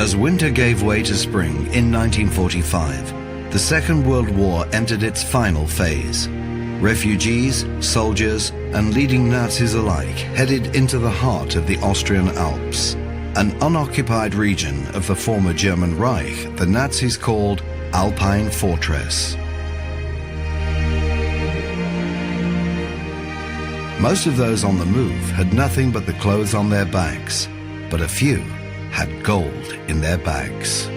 As winter gave way to spring in 1945, the Second World War entered its final phase. Refugees, soldiers, and leading Nazis alike headed into the heart of the Austrian Alps, an unoccupied region of the former German Reich the Nazis called Alpine Fortress. Most of those on the move had nothing but the clothes on their backs, but a few had gold in their bags.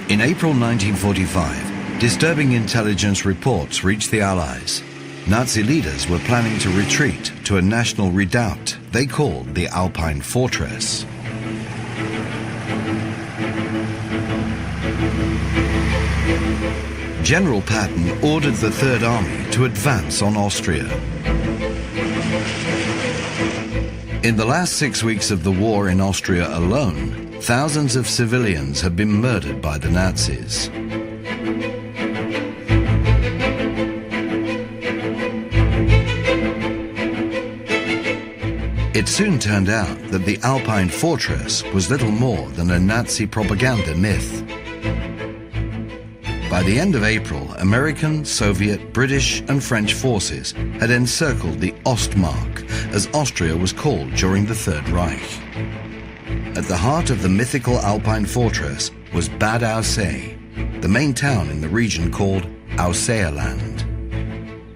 In April 1945, disturbing intelligence reports reached the Allies. Nazi leaders were planning to retreat to a national redoubt they called the Alpine Fortress. General Patton ordered the Third Army to advance on Austria. In the last 6 weeks of the war in Austria alone, thousands of civilians had been murdered by the Nazis. It soon turned out that the Alpine Fortress was little more than a Nazi propaganda myth. By the end of April, American, Soviet, British and French forces had encircled the Ostmark, as Austria was called during the Third Reich. At the heart of the mythical Alpine Fortress was Bad Aussee, the main town in the region called Ausseerland.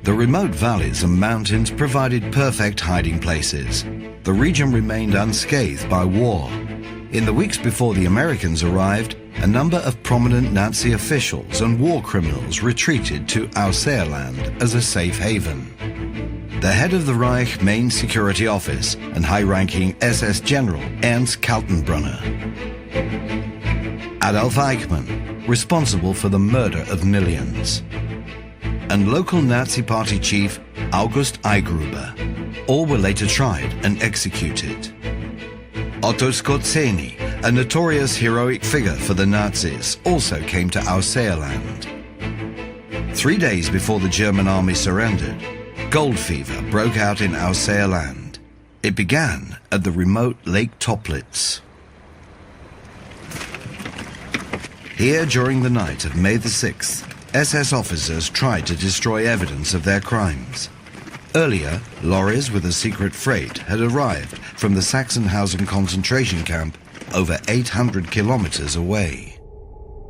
The remote valleys and mountains provided perfect hiding places. The region remained unscathed by war. In the weeks before the Americans arrived, a number of prominent Nazi officials and war criminals retreated to Ausseerland as a safe haven. The head of the Reich Main Security Office and high-ranking SS General Ernst Kaltenbrunner. Adolf Eichmann, responsible for the murder of millions. And local Nazi Party chief August Eigruber. All were later tried and executed. Otto Skorzeny, a notorious heroic figure for the Nazis, also came to Ausseerland. 3 days before the German army surrendered, gold fever broke out in Ausseerland. It began at the remote Lake Toplitz. Here, during the night of May the 6th, SS officers tried to destroy evidence of their crimes. Earlier, lorries with a secret freight had arrived from the Sachsenhausen concentration camp over 800 kilometers away.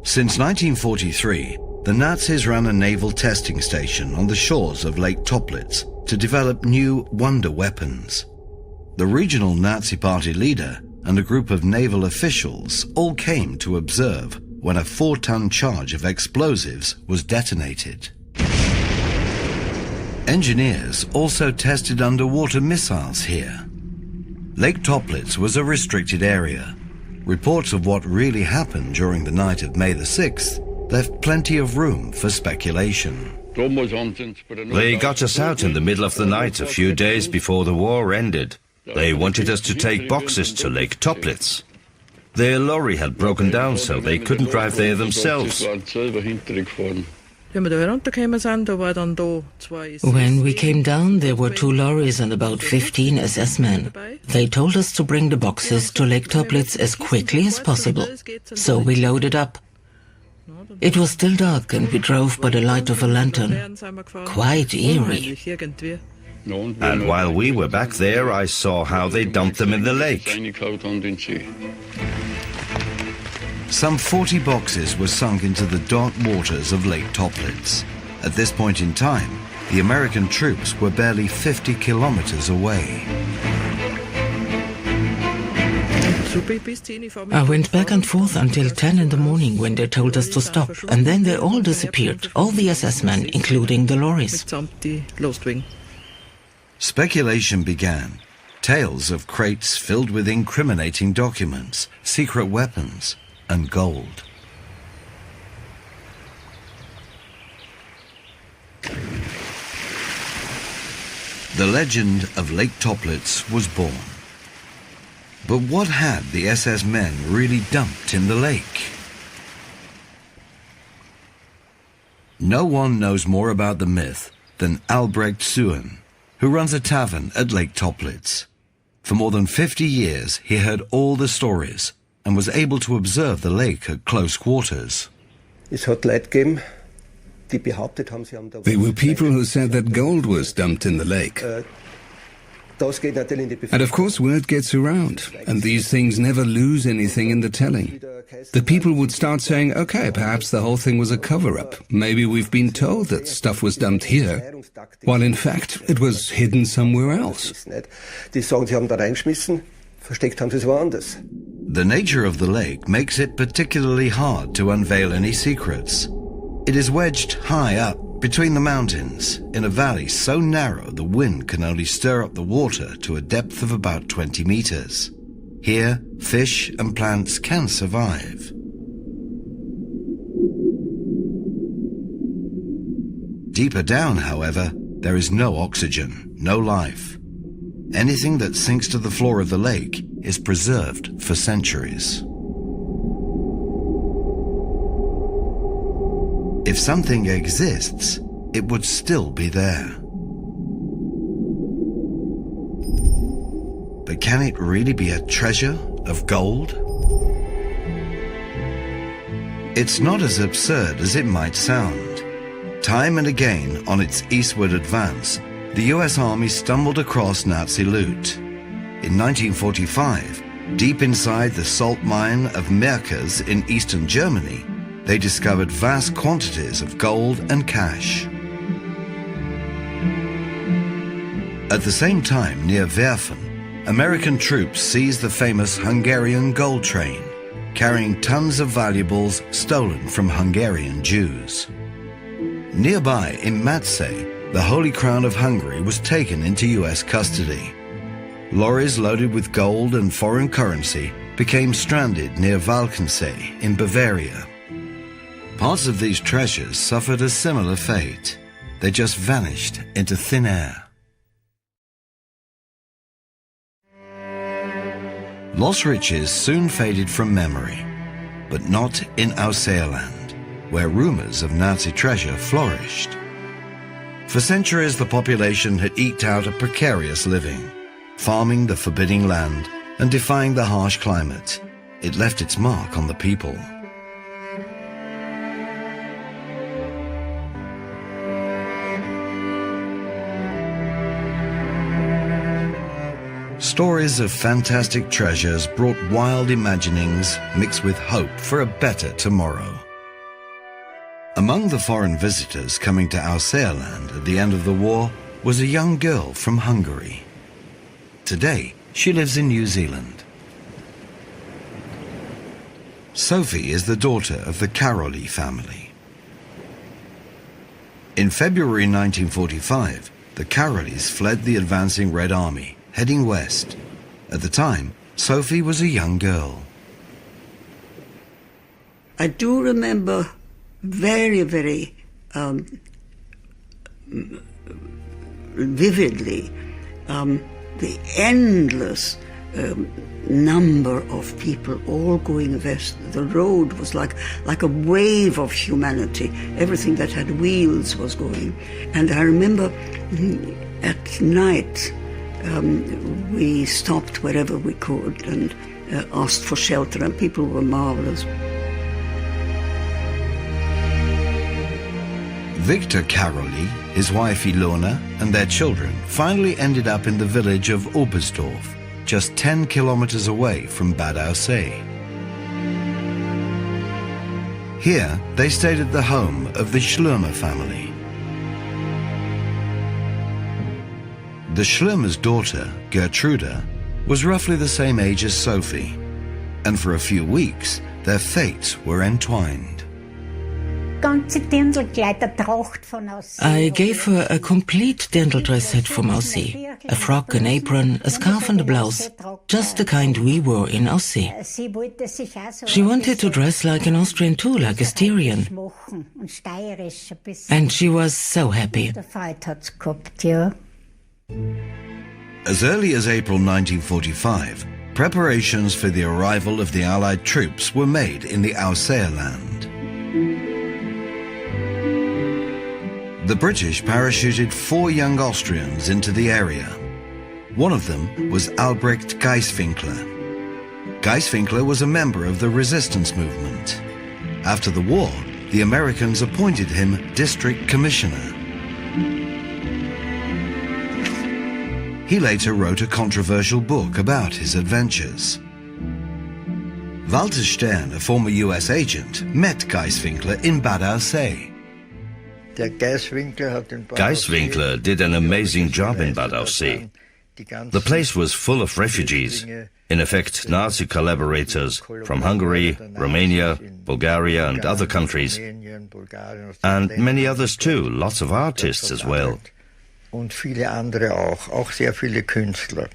Since 1943, the Nazis ran a naval testing station on the shores of Lake Toplitz to develop new wonder weapons. The regional Nazi Party leader and a group of naval officials all came to observe when a 4-ton charge of explosives was detonated. Engineers also tested underwater missiles here. Lake Toplitz was a restricted area. Reports of what really happened during the night of May the 6th left plenty of room for speculation. They got us out in the middle of the night a few days before the war ended. They wanted us to take boxes to Lake Toplitz. Their lorry had broken down, so they couldn't drive there themselves. When we came down, there were 2 lorries and about 15 SS men. They told us to bring the boxes to Lake Toplitz as quickly as possible. So we loaded up. It was still dark and we drove by the light of a lantern. Quite eerie. And while we were back there, I saw how they dumped them in the lake. Some 40 boxes were sunk into the dark waters of Lake Toplitz. At this point in time, the American troops were barely 50 kilometers away. I went back and forth until 10 in the morning when they told us to stop, and then they all disappeared, all the SS men, including the lorries. Speculation began. Tales of crates filled with incriminating documents, secret weapons, and gold. The legend of Lake Toplitz was born. But what had the SS men really dumped in the lake? No one knows more about the myth than Albrecht Suhen, who runs a tavern at Lake Toplitz. For more than 50 years, he heard all the stories and was able to observe the lake at close quarters. There were people who said that gold was dumped in the lake. And of course word gets around, and these things never lose anything in the telling. The people would start saying, okay, perhaps the whole thing was a cover-up. Maybe we've been told that stuff was dumped here, while in fact it was hidden somewhere else. The nature of the lake makes it particularly hard to unveil any secrets. It is wedged high up between the mountains, in a valley so narrow the wind can only stir up the water to a depth of about 20 meters. Here, fish and plants can survive. Deeper down, however, there is no oxygen, no life. Anything that sinks to the floor of the lake is preserved for centuries. If something exists, it would still be there. But can it really be a treasure of gold? It's not as absurd as it might sound. Time and again on its eastward advance, the US Army stumbled across Nazi loot. In 1945, deep inside the salt mine of Merkers in eastern Germany, they discovered vast quantities of gold and cash. At the same time, near Werfen, American troops seized the famous Hungarian gold train, carrying tons of valuables stolen from Hungarian Jews. Nearby, in Matsay, the Holy Crown of Hungary was taken into US custody. Lorries loaded with gold and foreign currency became stranded near Walchensee in Bavaria. Parts of these treasures suffered a similar fate. They just vanished into thin air. Lost riches soon faded from memory, but not in Austrland, where rumors of Nazi treasure flourished. For centuries, the population had eked out a precarious living, farming the forbidding land and defying the harsh climate. It left its mark on the people. Stories of fantastic treasures brought wild imaginings mixed with hope for a better tomorrow. Among the foreign visitors coming to Austrland at the end of the war was a young girl from Hungary. Today, she lives in New Zealand. Sophie is the daughter of the Karoli family. In February 1945, the Karolis fled the advancing Red Army, heading west. At the time, Sophie was a young girl. I do remember very, very vividly the endless number of people all going west. The road was like a wave of humanity. Everything that had wheels was going. And I remember at night, we stopped wherever we could and asked for shelter, and people were marvelous. Victor Karoli, his wife Ilona, and their children finally ended up in the village of Oberstdorf, just 10 kilometers away from Bad Aussee. Here, they stayed at the home of the Schlürmer family. The Schlürmer's daughter, Gertrude, was roughly the same age as Sophie, and for a few weeks, their fates were entwined. I gave her a complete dental dress set from Aussee, a frock, an apron, a scarf and a blouse, just the kind we wore in Aussee. She wanted to dress like an Austrian too, like a Styrian. And she was so happy. As early as April 1945, preparations for the arrival of the Allied troops were made in the Ausseerland. The British parachuted 4 young Austrians into the area. One of them was Albrecht Geiswinkler. Geiswinkler was a member of the resistance movement. After the war, the Americans appointed him district commissioner. He later wrote a controversial book about his adventures. Walter Stern, a former US agent, met Geiswinkler in Bad Aussee. Geiswinkler did an amazing job in Bad Aussee. The place was full of refugees, in effect Nazi collaborators from Hungary, Romania, Bulgaria and other countries, and many others too, lots of artists as well. Und viele andere auch sehr viele Künstler.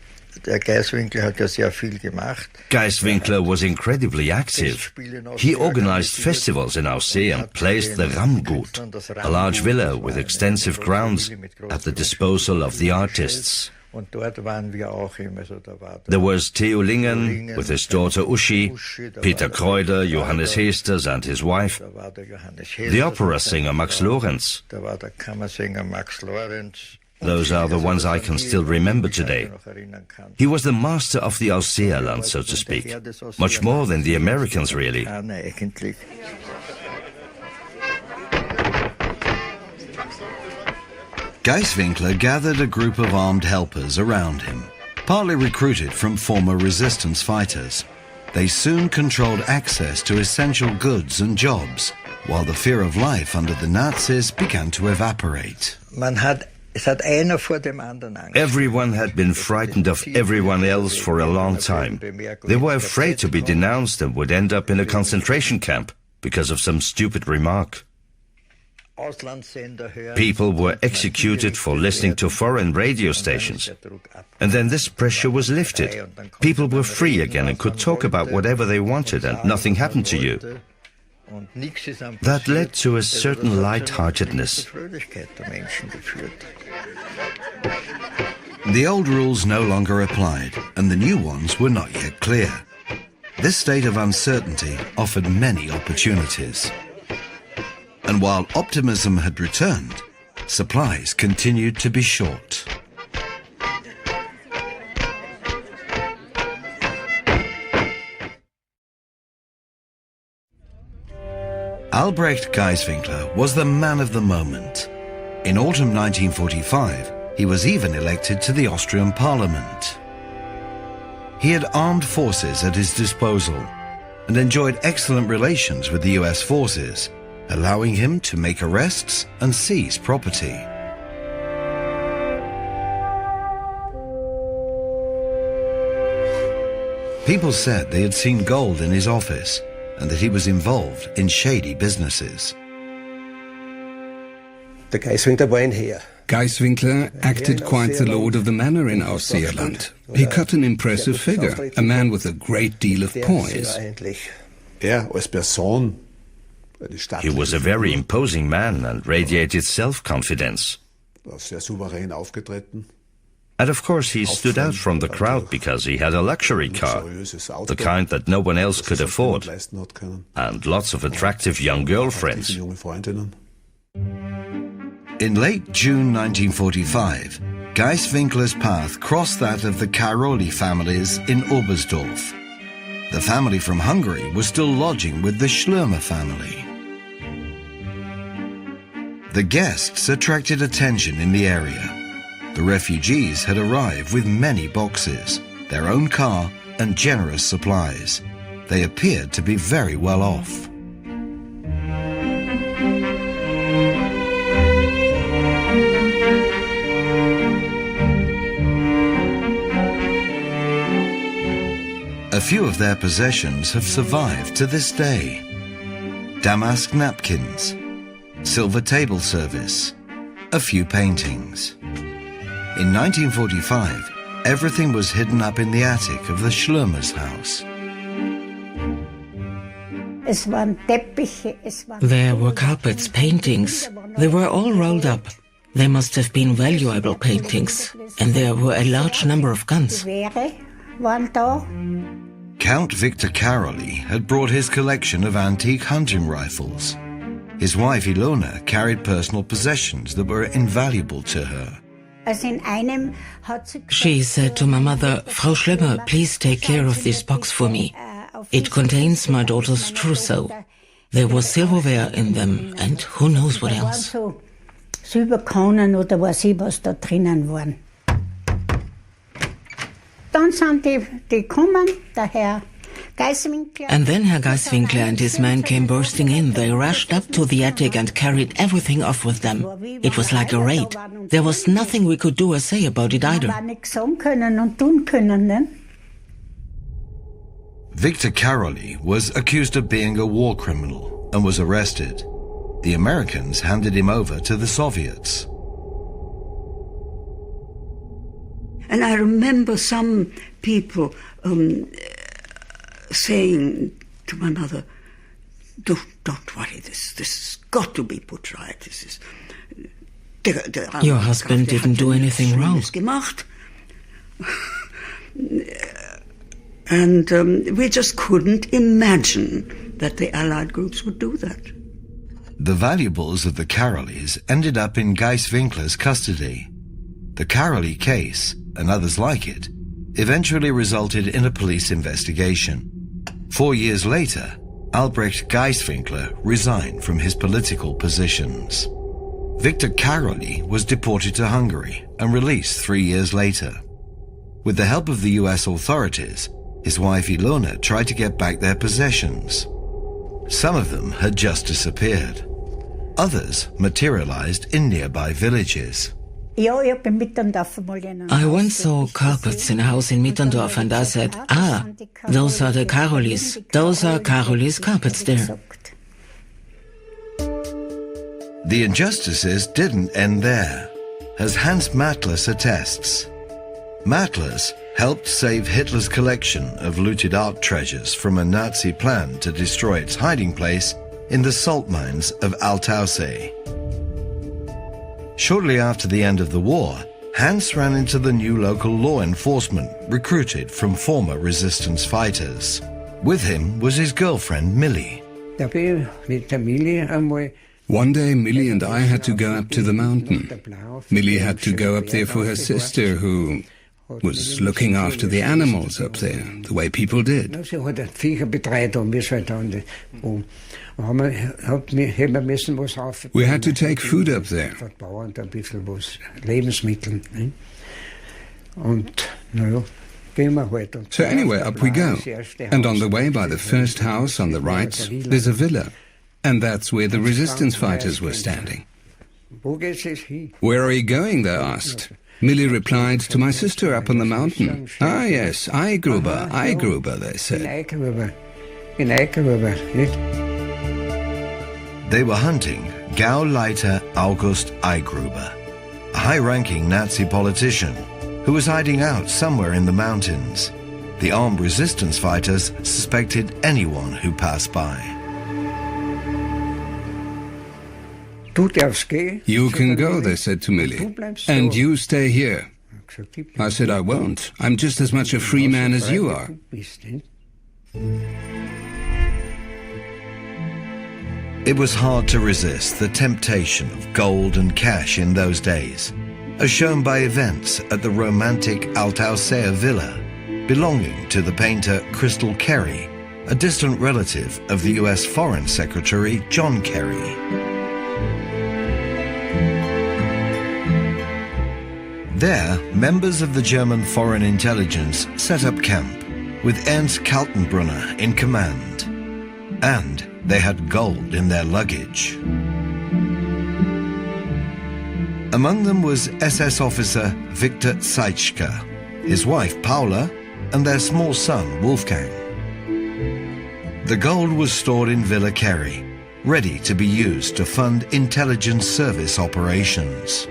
Der Geiswinkler hat ja sehr viel gemacht. Geiswinkler was incredibly active. He organized festivals in Aussee and placed the Ramgut, a large villa with extensive grounds, at the disposal of the artists. Und dort waren wir auch immer so. There was Theo Lingen with his daughter Uschi, Peter Kreuder, Johannes Heesters and his wife, the opera singer Max Lorenz. Da war der Kammersänger Max Lorenz. Those are the ones I can still remember today. He was the master of the Ausseerland, so to speak. Much more than the Americans, really. Geiswinkler gathered a group of armed helpers around him, partly recruited from former resistance fighters. They soon controlled access to essential goods and jobs, while the fear of life under the Nazis began to evaporate. Everyone had been frightened of everyone else for a long time. They were afraid to be denounced and would end up in a concentration camp because of some stupid remark. People were executed for listening to foreign radio stations. And then this pressure was lifted. People were free again and could talk about whatever they wanted and nothing happened to you. That led to a certain light-heartedness. The old rules no longer applied, and the new ones were not yet clear. This state of uncertainty offered many opportunities. And while optimism had returned, supplies continued to be short. Albrecht Geiswinkler was the man of the moment. In autumn 1945, he was even elected to the Austrian Parliament. He had armed forces at his disposal and enjoyed excellent relations with the US forces, allowing him to make arrests and seize property. People said they had seen gold in his office and that he was involved in shady businesses. Geiswinkler acted quite the lord of the manor in Ausseerland. He cut an impressive figure, a man with a great deal of poise. He was a very imposing man and radiated self-confidence. And of course he stood out from the crowd because he had a luxury car, the kind that no one else could afford, and lots of attractive young girlfriends. In late June 1945, Geiswinkler's path crossed that of the Karoli families in Oberstdorf. The family from Hungary was still lodging with the Schlürmer family. The guests attracted attention in the area. The refugees had arrived with many boxes, their own car and generous supplies. They appeared to be very well off. A few of their possessions have survived to this day. Damask napkins, silver table service, a few paintings. In 1945, everything was hidden up in the attic of the Schlürmer's house. There were carpets, paintings. They were all rolled up. They must have been valuable paintings. And there were a large number of guns. waren da. Count Victor Karoli had brought his collection of antique hunting rifles. His wife Ilona carried personal possessions that were invaluable to her. Also in einem hat sie She said to my mother, Frau Schlemmer, please take care of this box for me. It contains my daughter's trousseau. There was silverware in them and who knows what else. so Silberkronen oder weiß ich, was da drinnen waren. Dann sind die gekommen, der Herr Geiswinkler. And then Herr Geiswinkler and his men came bursting in. They rushed up to the attic and carried everything off with them. It was like a raid. There was nothing we could do or say about it either. Wir nichts sagen können und tun können, ne? Victor Karoli was accused of being a war criminal and was arrested. The Americans handed him over to the Soviets. And I remember some people saying to my mother, don't worry, this has got to be put right. This is Your husband didn't do anything wrong. Gemacht. And we just couldn't imagine that the Allied groups would do that. The valuables of the Karolis ended up in Geiswinkler's custody. The Karoli case, and others like it, eventually resulted in a police investigation. 4 years later, Albrecht Geiswinkler resigned from his political positions. Victor Karoli was deported to Hungary and released 3 years later. With the help of the US authorities, his wife Ilona tried to get back their possessions. Some of them had just disappeared. Others materialized in nearby villages. I once saw carpets in a house in Mittendorf and I said, those are the Karolis. Those are Karolis' carpets there. The injustices didn't end there, as Hans Matlers attests. Matlers helped save Hitler's collection of looted art treasures from a Nazi plan to destroy its hiding place in the salt mines of Altausee. Shortly after the end of the war, Hans ran into the new local law enforcement recruited from former resistance fighters. With him was his girlfriend Millie. One day, Millie and I had to go up to the mountain. Millie had to go up there for her sister, who was looking after the animals up there, the way people did. We had to take food up there. So anyway, up we go. And on the way by the first house on the right, there's a villa. And that's where the resistance fighters were standing. Where are you going, they asked. Millie replied, to my sister up on the mountain. Ah, yes, Eigruber, they said. They were hunting Gauleiter August Eigruber, a high-ranking Nazi politician who was hiding out somewhere in the mountains. The armed resistance fighters suspected anyone who passed by. You can go, they said to Millie, and you stay here. I said, I won't. I'm just as much a free man as you are. It was hard to resist the temptation of gold and cash in those days, as shown by events at the romantic Altausee villa, belonging to the painter Crystal Kerry, a distant relative of the US Foreign Secretary John Kerry. There, members of the German Foreign Intelligence set up camp, with Ernst Kaltenbrunner in command. And they had gold in their luggage. Among them was SS officer Victor Zeitschka, his wife Paula, and their small son Wolfgang. The gold was stored in Villa Kerry, ready to be used to fund intelligence service operations.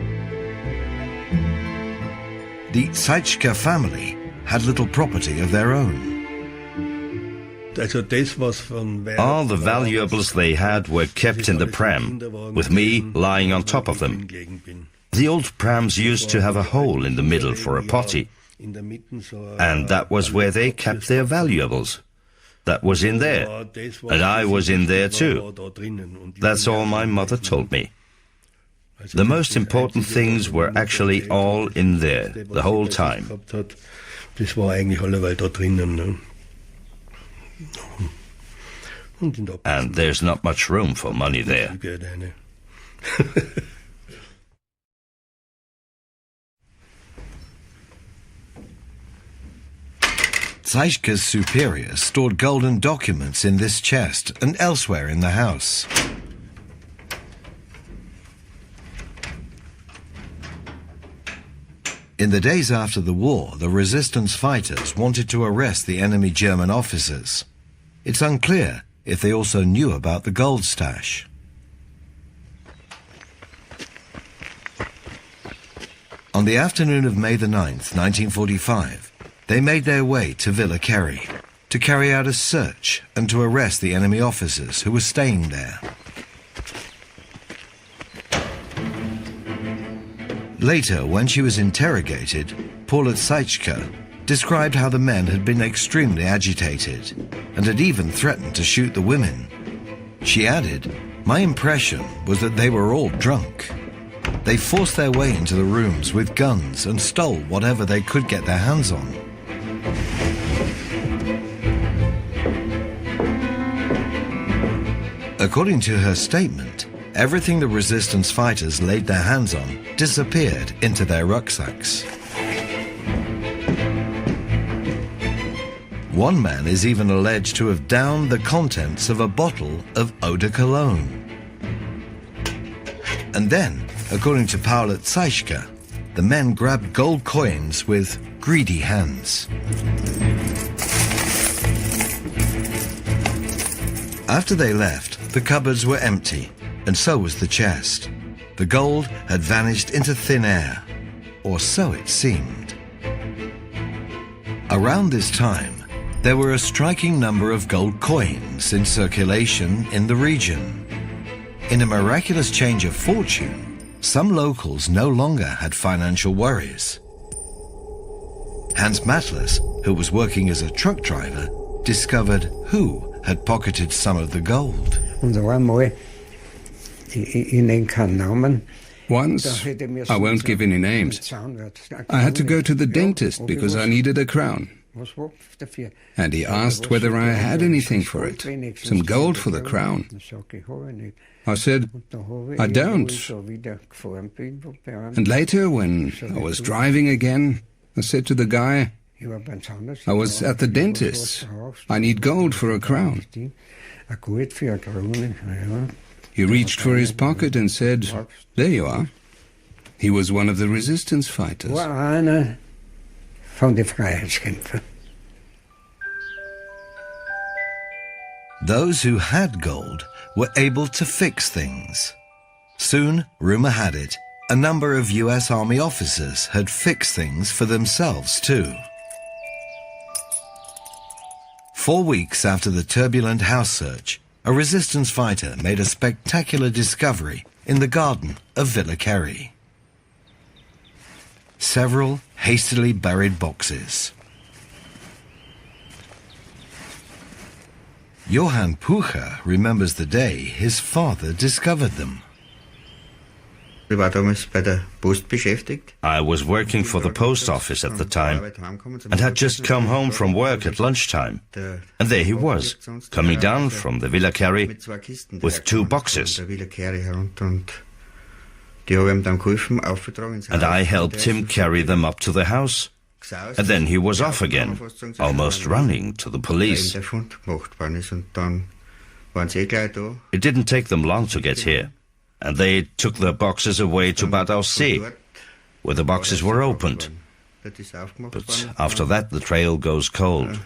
The Zeitschka family had little property of their own. All the valuables they had were kept in the pram, with me lying on top of them. The old prams used to have a hole in the middle for a potty. And that was where they kept their valuables. That was in there. And I was in there too. That's all my mother told me. The most important things were actually all in there, the whole time. And there's not much room for money there. Zeischke's superiors stored golden documents in this chest and elsewhere in the house. In the days after the war, the resistance fighters wanted to arrest the enemy German officers. It's unclear if they also knew about the gold stash. On the afternoon of May the 9th, 1945, they made their way to Villa Kerry to carry out a search and to arrest the enemy officers who were staying there. Later, when she was interrogated, Paula Zeischke described how the men had been extremely agitated and had even threatened to shoot the women. She added, "My impression was that they were all drunk. They forced their way into the rooms with guns and stole whatever they could get their hands on." According to her statement, everything the resistance fighters laid their hands on disappeared into their rucksacks. One man is even alleged to have downed the contents of a bottle of eau de cologne. And then, according to Paula Zeischke, the men grabbed gold coins with greedy hands. After they left, the cupboards were empty, and so was the chest. The gold had vanished into thin air, or so it seemed. Around this time, there were a striking number of gold coins in circulation in the region. In a miraculous change of fortune, some locals no longer had financial worries. Hans Matlas, who was working as a truck driver, discovered who had pocketed some of the gold. Once, I won't give any names, I had to go to the dentist because I needed a crown. And he asked whether I had anything for it, some gold for the crown. I said, I don't. And later, when I was driving again, I said to the guy, I was at the dentist's. I need gold for a crown. He reached for his pocket and said, there you are. He was one of the resistance fighters. Those who had gold were able to fix things. Soon, rumor had it, a number of US Army officers had fixed things for themselves too. 4 weeks after the turbulent house search, a resistance fighter made a spectacular discovery in the garden of Villa Kerry. Several hastily buried boxes. Johann Pucher remembers the day his father discovered them. I was working for the post office at the time and had just come home from work at lunchtime. And there he was, coming down from the Villa Kerry with 2 boxes. And I helped him carry them up to the house. And then he was off again, almost running to the police. It didn't take them long to get here. And they took the boxes away to Bad Aussee, where the boxes were opened. But after that, the trail goes cold.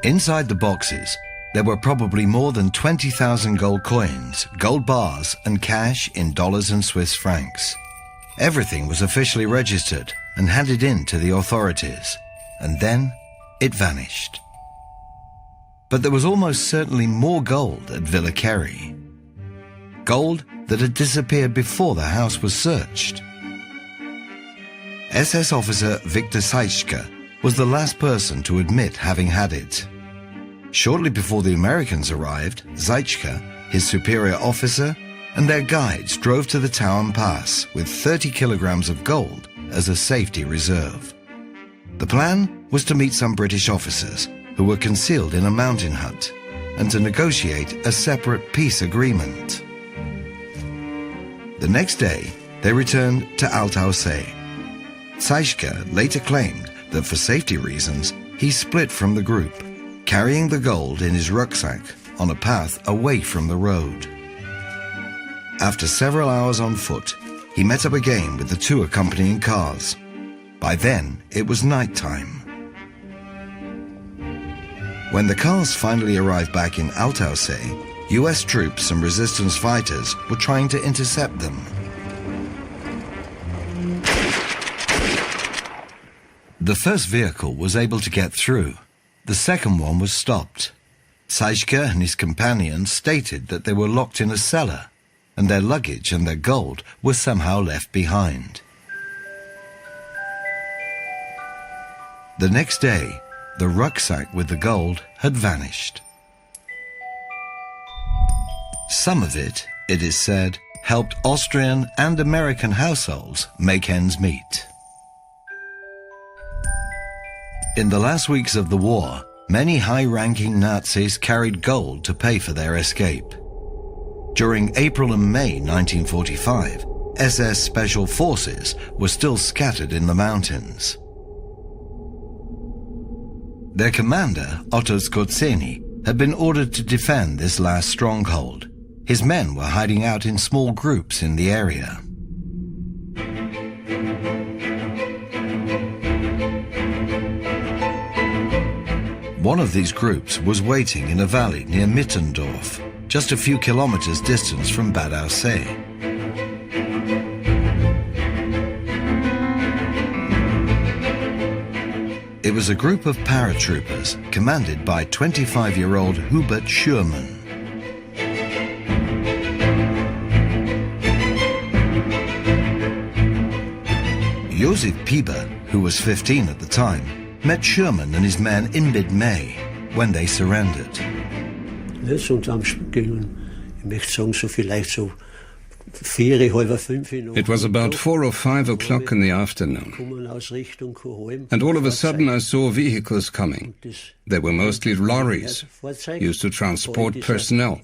Inside the boxes, there were probably more than 20,000 gold coins, gold bars, and cash in dollars and Swiss francs. Everything was officially registered and handed in to the authorities. And then it vanished. But there was almost certainly more gold at Villa Kerry. Gold that had disappeared before the house was searched. SS officer Victor Seischke was the last person to admit having had it. Shortly before the Americans arrived, Seischke, his superior officer, and their guides drove to the Tauern Pass with 30 kilograms of gold as a safety reserve. The plan was to meet some British officers who were concealed in a mountain hut and to negotiate a separate peace agreement. The next day, they returned to Altaussee. Seischke later claimed that for safety reasons, he split from the group, carrying the gold in his rucksack on a path away from the road. After several hours on foot, he met up again with the two accompanying cars. By then, it was night time. When the cars finally arrived back in Altaussee, US troops and resistance fighters were trying to intercept them. The first vehicle was able to get through. The second one was stopped. Seischke and his companions stated that they were locked in a cellar, and their luggage and their gold were somehow left behind. The next day, the rucksack with the gold had vanished. Some of it, it is said, helped Austrian and American households make ends meet. In the last weeks of the war, many high-ranking Nazis carried gold to pay for their escape. During April and May 1945, SS Special Forces were still scattered in the mountains. Their commander, Otto Skorzeny, had been ordered to defend this last stronghold. His men were hiding out in small groups in the area. One of these groups was waiting in a valley near Mittendorf, just a few kilometers distance from Bad Aussee. It was a group of paratroopers commanded by 25-year-old Hubert Schürmann. Josef Pieper, who was 15 at the time, met Schürmann and his men in mid-May when they surrendered. It was about 4 or 5 o'clock in the afternoon, and all of a sudden I saw vehicles coming. They were mostly lorries, used to transport personnel.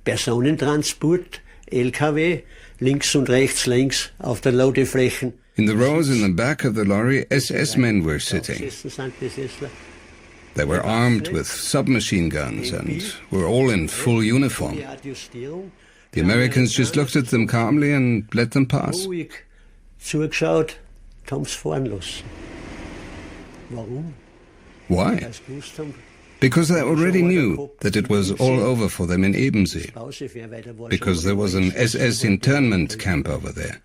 Personentransport, LKW, links und rechts längs auf der Ladeflächen. In the rows in the back of the lorry, SS men were sitting. They were armed with submachine guns and were all in full uniform. The Americans just looked at them calmly and let them pass. Why? Because they already knew that it was all over for them in Ebensee, because there was an SS internment camp over there.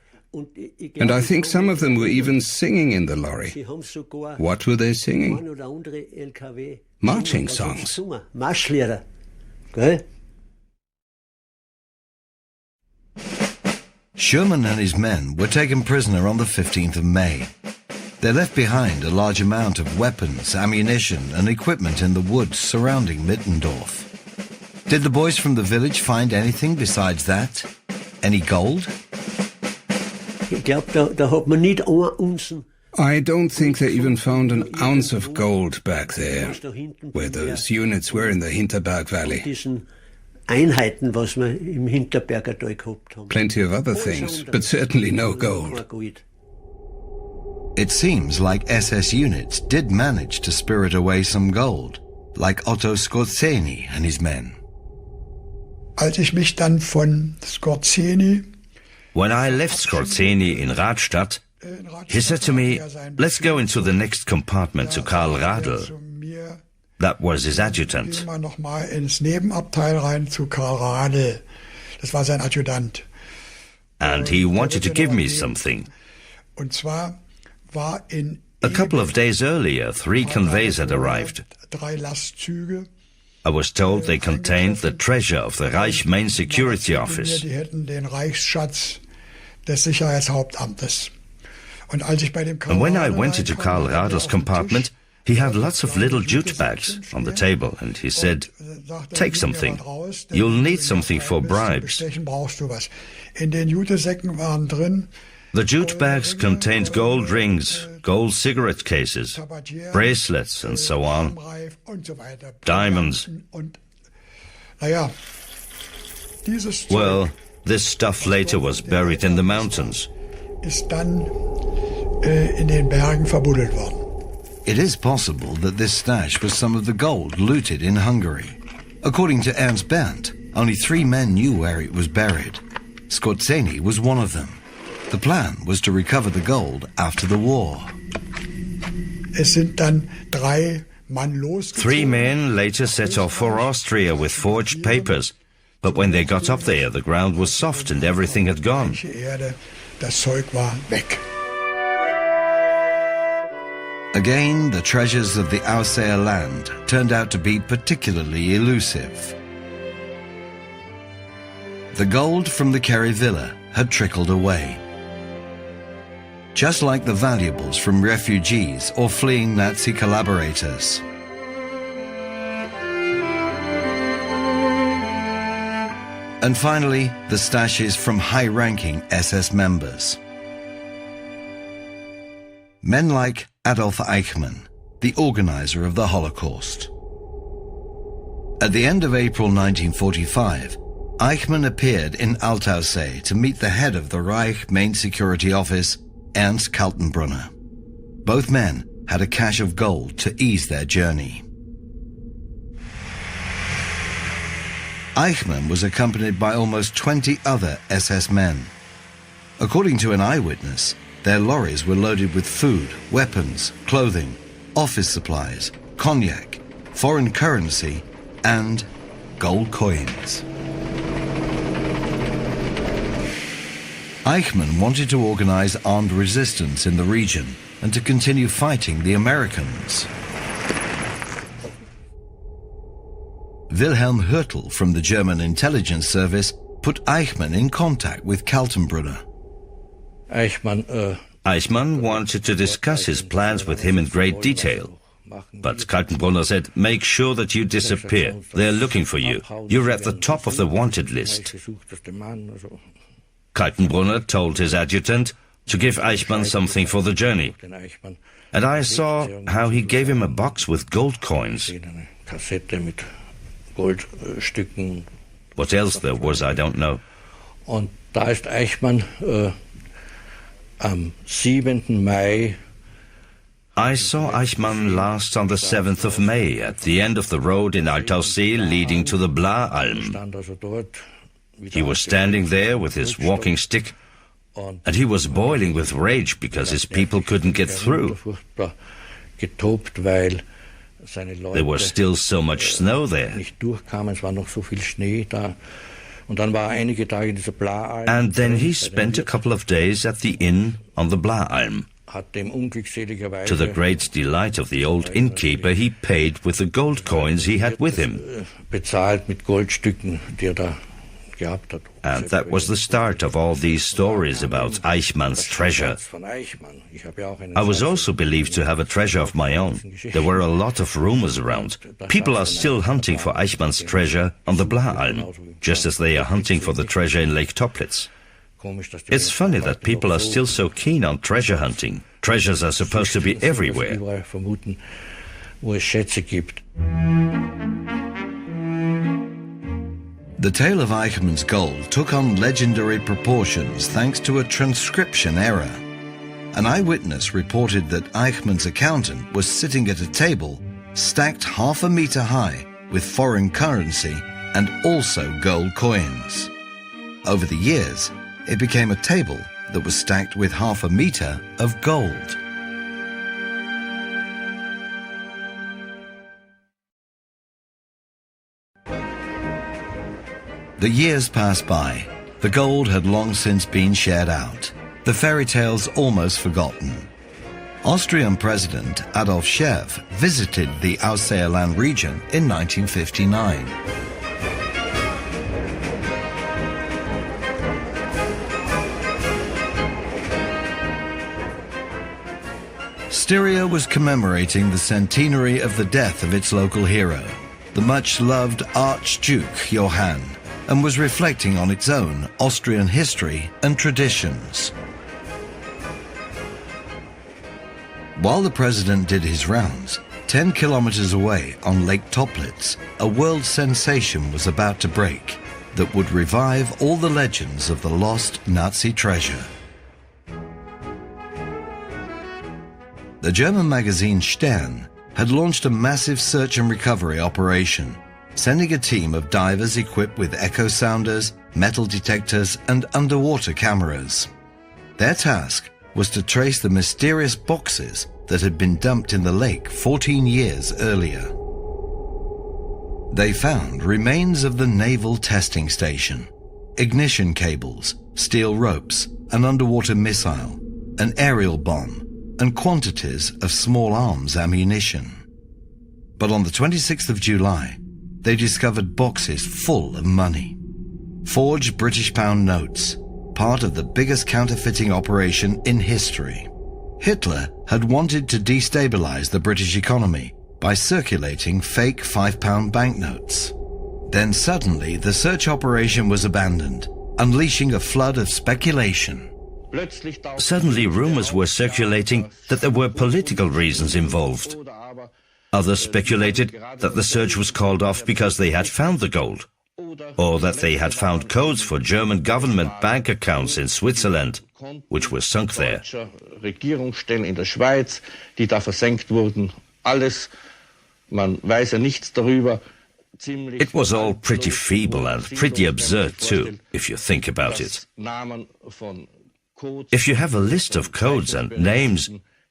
And I think some of them were even singing in the lorry. What were they singing? Marching songs. Schürmann and his men were taken prisoner on the 15th of May. They left behind a large amount of weapons, ammunition, and equipment in the woods surrounding Mittendorf. Did the boys from the village find anything besides that? Any gold? I don't think they even found an ounce of gold back there, where those units were in the Hinterberg Valley. Plenty of other things, but certainly no gold. It seems like SS units did manage to spirit away some gold, like Otto Skorzeny and his men. When I left Skorzeny in Radstadt, he said to me, "Let's go into the next compartment to Karl Radl." That was his adjutant. And he wanted to give me something. A couple of days earlier, 3 conveys had arrived. I was told they contained the treasure of the Reich Main Security Office. Die hätten den Reichsschatz des Sicherheitshauptamtes. And when I went into Karl Rader's compartment, he had lots of little jute bags on the table, and he said, "Take something. You'll need something for bribes." The jute bags contained gold rings, gold cigarette cases, bracelets, and so on, diamonds. Well, this stuff later was buried in the mountains. It is possible that this stash was some of the gold looted in Hungary. According to Ernst Berndt, only 3 men knew where it was buried. Skorzeny was one of them. The plan was to recover the gold after the war. 3 men later set off for Austria with forged papers, but when they got up there, the ground was soft and everything had gone. Again, the treasures of the Ausseer land turned out to be particularly elusive. The gold from the Kerry villa had trickled away, just like the valuables from refugees or fleeing Nazi collaborators. And finally, the stashes from high-ranking SS members. Men like Adolf Eichmann, the organizer of the Holocaust. At the end of April 1945, Eichmann appeared in Altaussee to meet the head of the Reich Main Security Office, Ernst Kaltenbrunner. Both men had a cache of gold to ease their journey. Eichmann was accompanied by almost 20 other SS men. According to an eyewitness, their lorries were loaded with food, weapons, clothing, office supplies, cognac, foreign currency, and gold coins. Eichmann wanted to organize armed resistance in the region and to continue fighting the Americans. Wilhelm Hürtel from the German intelligence service put Eichmann in contact with Kaltenbrunner. Eichmann wanted to discuss his plans with him in great detail. But Kaltenbrunner said, "Make sure that you disappear. They're looking for you. You're at the top of the wanted list." Kaltenbrunner told his adjutant to give Eichmann something for the journey. And I saw how he gave him a box with gold coins. What else there was, I don't know. Und da ist Eichmann am 7. Mai. I saw Eichmann last on the 7th of May at the end of the road in Altaussee leading to the Blaaalm. He was standing there with his walking stick, and he was boiling with rage because his people couldn't get through. There was still so much snow there. And then he spent a couple of days at the inn on the Blaaalm. To the great delight of the old innkeeper, he paid with the gold coins he had with him. And that was the start of all these stories about Eichmann's treasure. I was also believed to have a treasure of my own. There were a lot of rumors around. People are still hunting for Eichmann's treasure on the Blaaalm, just as they are hunting for the treasure in Lake Toplitz. It's funny that people are still so keen on treasure hunting. Treasures are supposed to be everywhere. The tale of Eichmann's gold took on legendary proportions thanks to a transcription error. An eyewitness reported that Eichmann's accountant was sitting at a table stacked half a meter high with foreign currency and also gold coins. Over the years, it became a table that was stacked with half a meter of gold. The years passed by. The gold had long since been shared out. The fairy tales almost forgotten. Austrian President Adolf Hitler visited the Alsace-Land region in 1959. Styria was commemorating the centenary of the death of its local hero, the much-loved Archduke Johann, and was reflecting on its own Austrian history and traditions. While the president did his rounds, 10 kilometers away on Lake Toplitz, a world sensation was about to break that would revive all the legends of the lost Nazi treasure. The German magazine Stern had launched a massive search and recovery operation, sending a team of divers equipped with echo sounders, metal detectors, and underwater cameras. Their task was to trace the mysterious boxes that had been dumped in the lake 14 years earlier. They found remains of the naval testing station, ignition cables, steel ropes, an underwater missile, an aerial bomb, and quantities of small arms ammunition. But on the 26th of July, they discovered boxes full of money. Forged British pound notes, part of the biggest counterfeiting operation in history. Hitler had wanted to destabilize the British economy by circulating fake £5 banknotes. Then suddenly the search operation was abandoned, unleashing a flood of speculation. Suddenly rumors were circulating that there were political reasons involved. Others speculated that the search was called off because they had found the gold, or that they had found codes for German government bank accounts in Switzerland, which were sunk there. Regierungsstellen in der Schweiz, die da versenkt wurden. Alles, man weiß ja nichts darüber. It was all pretty feeble and pretty absurd too, if you think about it. If you have a list of codes and names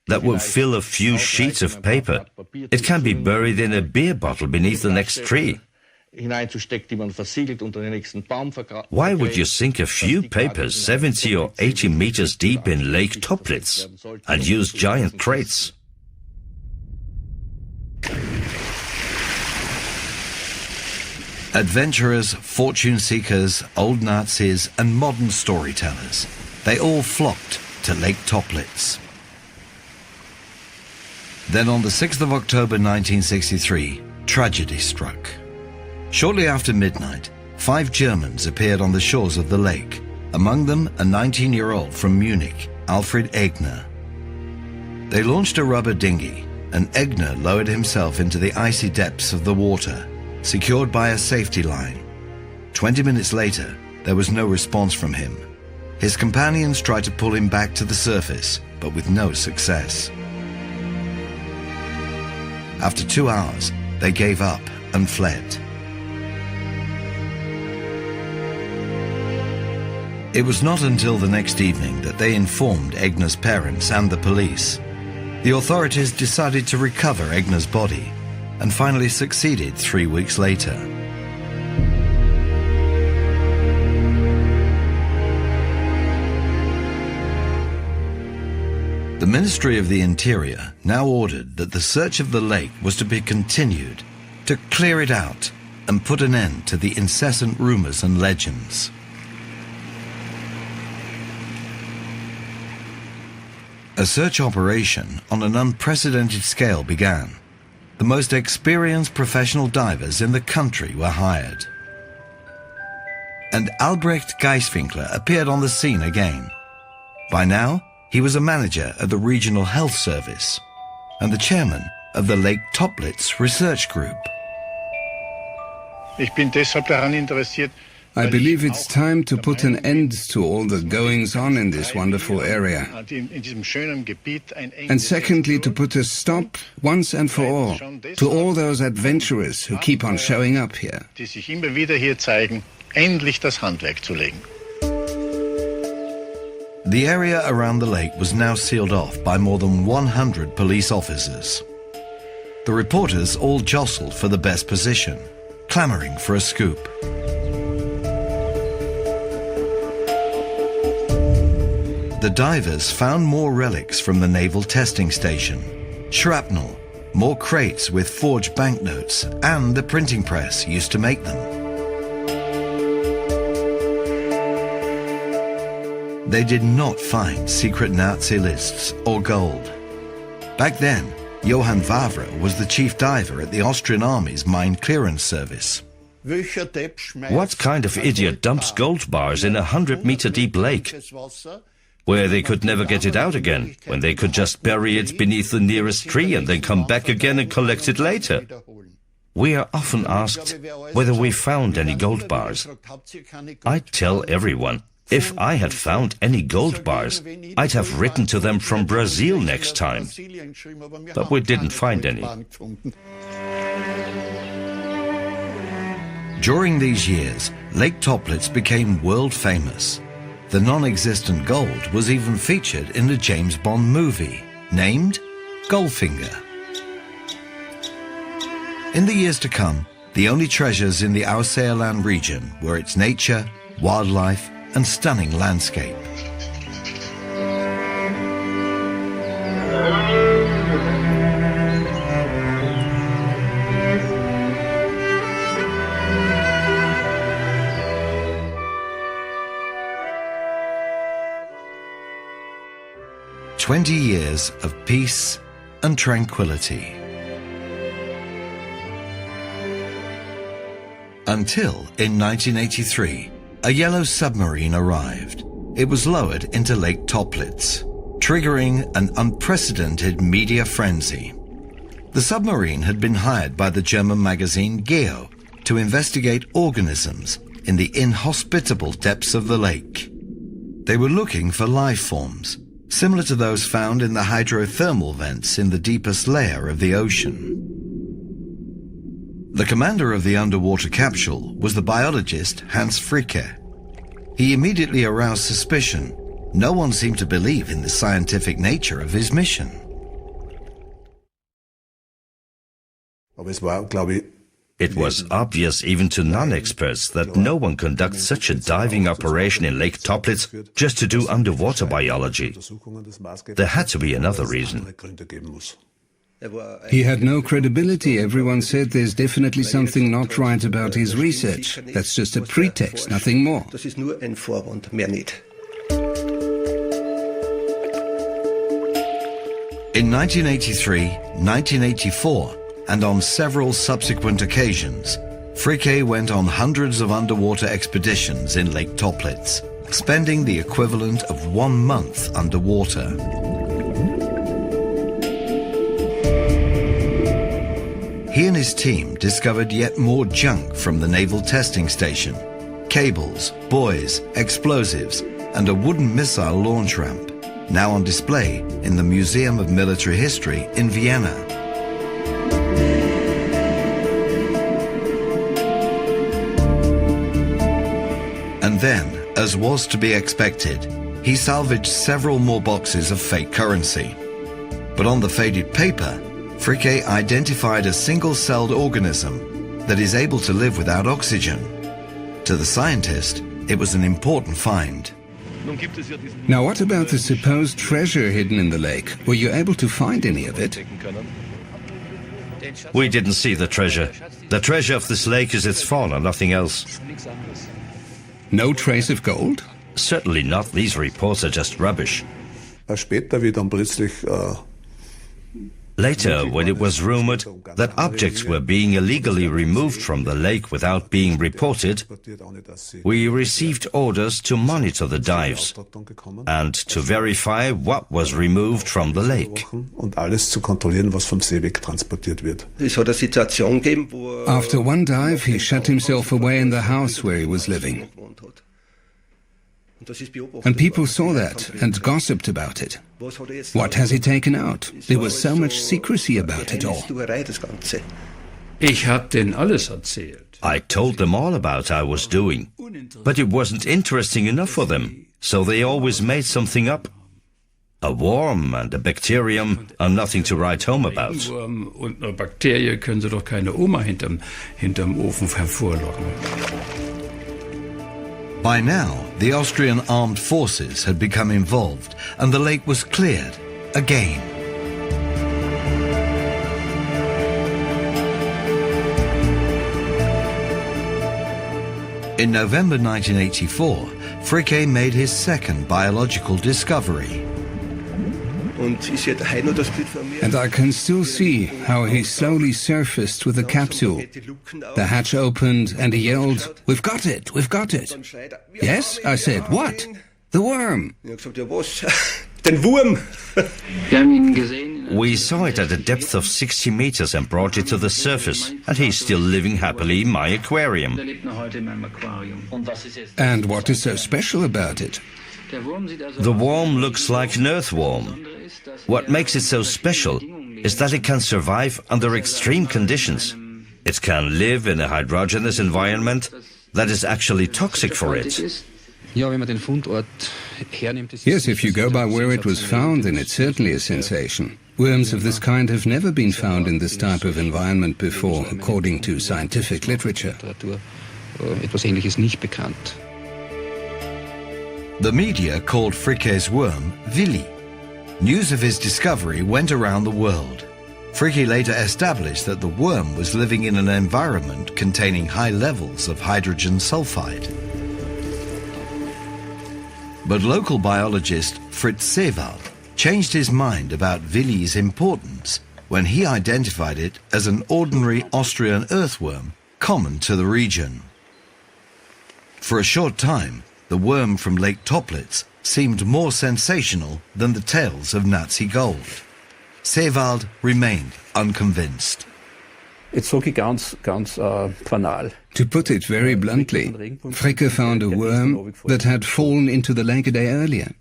that will fill a few sheets of paper, it can be buried in a beer bottle beneath the next tree. Why would you sink a few papers 70 or 80 meters deep in Lake Toplitz and use giant crates? Adventurers, fortune seekers, old Nazis, and modern storytellers, they all flocked to Lake Toplitz. Then on the 6th of October 1963, tragedy struck. Shortly after midnight, 5 Germans appeared on the shores of the lake, among them a 19-year-old from Munich, Alfred Egner. They launched a rubber dinghy, and Egner lowered himself into the icy depths of the water, secured by a safety line. 20 minutes later, there was no response from him. His companions tried to pull him back to the surface, but with no success. After 2 hours, they gave up and fled. It was not until the next evening that they informed Egner's parents and the police. The authorities decided to recover Egner's body, and finally succeeded 3 weeks later. The Ministry of the Interior now ordered that the search of the lake was to be continued, to clear it out and put an end to the incessant rumors and legends. A search operation on an unprecedented scale began. The most experienced professional divers in the country were hired. And Albrecht Geiswinkler appeared on the scene again. By now, he was a manager at the Regional Health Service and the chairman of the Lake Toplitz Research Group. Ich bin deshalb daran interessiert, I believe it's time to put an end to all the goings-on in this wonderful area. And secondly, to put a stop, once and for all, to all those adventurers who keep on showing up here. Die sich immer wieder hier zeigen, endlich das Handwerk zu legen. The area around the lake was now sealed off by more than 100 police officers. The reporters all jostled for the best position, clamoring for a scoop. the divers found more relics from the naval testing station. Shrapnel, more crates with forged banknotes, and the printing press used to make them. They did not find secret Nazi lists or gold. Back then, Johann Wawra was the chief diver at the Austrian Army's mine clearance service. What kind of idiot dumps gold bars in a 100-meter deep lake, where they could never get it out again, when they could just bury it beneath the nearest tree and then come back again and collect it later? We are often asked whether we found any gold bars. I tell everyone, if I had found any gold bars, I'd have written to them from Brazil next time. But we didn't find any. During these years, Lake Toplitz became world famous. The non-existent gold was even featured in a James Bond movie, named Goldfinger. In the years to come, the only treasures in the Ausseerland region were its nature, wildlife, and stunning landscape. "20 years of peace and tranquility." Until in 1983, a yellow submarine arrived. It was lowered into Lake Toplitz, triggering an unprecedented media frenzy. The submarine had been hired by the German magazine Geo to investigate organisms in the inhospitable depths of the lake. They were looking for life forms, similar to those found in the hydrothermal vents in the deepest layer of the ocean. The commander of the underwater capsule was the biologist Hans Fricke. He immediately aroused suspicion. No one seemed to believe in the scientific nature of his mission. It was obvious even to non-experts that no one conducts such a diving operation in Lake Toplitz just to do underwater biology. There had to be another reason. He had no credibility. Everyone said there's definitely something not right about his research. That's just a pretext, nothing more. In 1983, 1984, and on several subsequent occasions, Fricke went on hundreds of underwater expeditions in Lake Toplitz, spending the equivalent of 1 month underwater. He and his team discovered yet more junk from the naval testing station: cables, buoys, explosives, and a wooden missile launch ramp, now on display in the Museum of Military History in Vienna. And then, as was to be expected, he salvaged several more boxes of fake currency. But on the faded paper, Fricke identified a single-celled organism that is able to live without oxygen. To the scientist, it was an important find. Now, what about the supposed treasure hidden in the lake? Were you able to find any of it? We didn't see the treasure. The treasure of this lake is its fauna, nothing else. No trace of gold? Certainly not. These reports are just rubbish. Later, when it was rumored that objects were being illegally removed from the lake without being reported, we received orders to monitor the dives and to verify what was removed from the lake. After one dive, he shut himself away in the house where he was living. And people saw that and gossiped about it. What has he taken out? There was so much secrecy about it all. I told them all about what I was doing, but it wasn't interesting enough for them, so they always made something up. A worm and a bacterium are nothing to write home about. By now, the Austrian armed forces had become involved and the lake was cleared again. In November 1984, Fricke made his second biological discovery. And I can still see how he slowly surfaced with the capsule. The hatch opened and he yelled, "We've got it, we've got it." Yes, I said, "What?" "The worm." We saw it at a depth of 60 meters and brought it to the surface, and he's still living happily in my aquarium. And what is so special about it? The worm looks like an earthworm. What makes it so special is that it can survive under extreme conditions. It can live in a hydrogenous environment that is actually toxic for it. Yes, if you go by where it was found, then it's certainly a sensation. Worms of this kind have never been found in this type of environment before, according to scientific literature. The media called Fricke's worm Willi. News of his discovery went around the world. Fricke later established that the worm was living in an environment containing high levels of hydrogen sulfide. But local biologist Fritz Seewald changed his mind about Willi's importance when he identified it as an ordinary Austrian earthworm common to the region. For a short time, the worm from Lake Toplitz seemed more sensational than the tales of Nazi gold. Seewald remained unconvinced. To put it very bluntly, Fricke found a worm that had fallen into the lake a day earlier.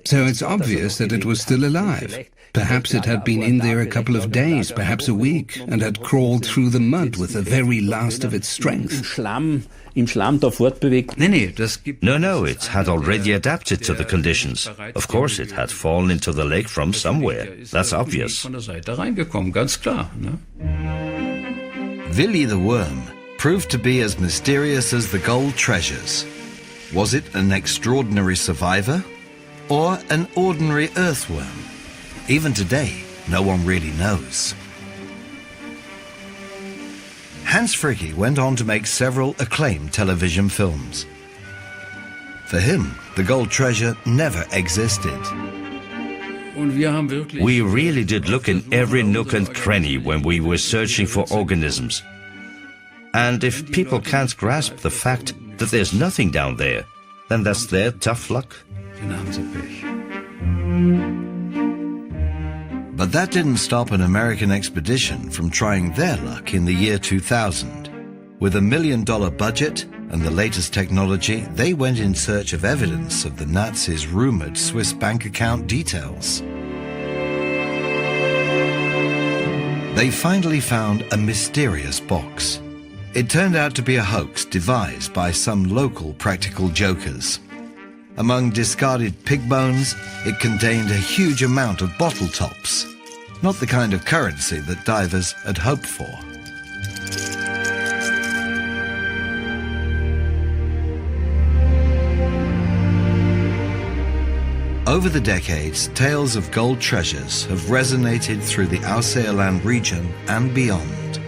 So it's obvious that it was still alive. Perhaps it had been in there a couple of days, perhaps a week, and had crawled through the mud with the very last of its strength. No, it had already adapted to the conditions. Of course, it had fallen into the lake from somewhere. That's obvious. Willi the worm proved to be as mysterious as the gold treasures. Was it an extraordinary survivor or an ordinary earthworm? Even today, no one really knows. Hans Fricke went on to make several acclaimed television films. For him, the gold treasure never existed. We really did look in every nook and cranny when we were searching for organisms. And if people can't grasp the fact that there's nothing down there, then that's their tough luck. But that didn't stop an American expedition from trying their luck in the year 2000. With $1 million budget and the latest technology, they went in search of evidence of the Nazis' rumored Swiss bank account details. They finally found a mysterious box. It turned out to be a hoax devised by some local practical jokers. Among discarded pig bones, it contained a huge amount of bottle tops, not the kind of currency that divers had hoped for. Over the decades, tales of gold treasures have resonated through the Australian region and beyond.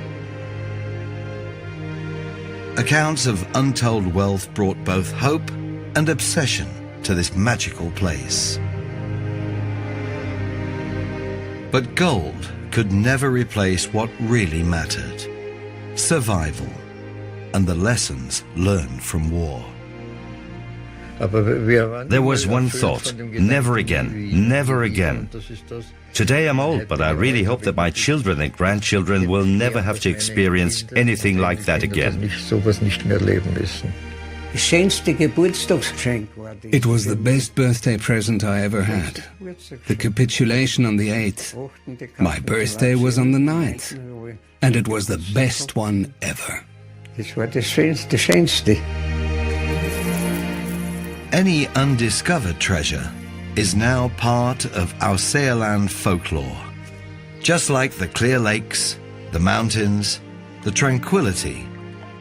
Accounts of untold wealth brought both hope and obsession to this magical place. But gold could never replace what really mattered: survival and the lessons learned from war. There was one thought: never again, never again. Today I'm old, but I really hope that my children and grandchildren will never have to experience anything like that again. It was the best birthday present I ever had. The capitulation on the 8th. My birthday was on the 9th. And it was the best one ever. Any undiscovered treasure is now part of Australian folklore. Just like the clear lakes, the mountains, the tranquility,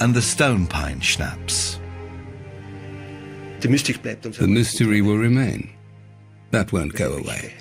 and the stone pine schnapps. The mystery will remain. That won't go away.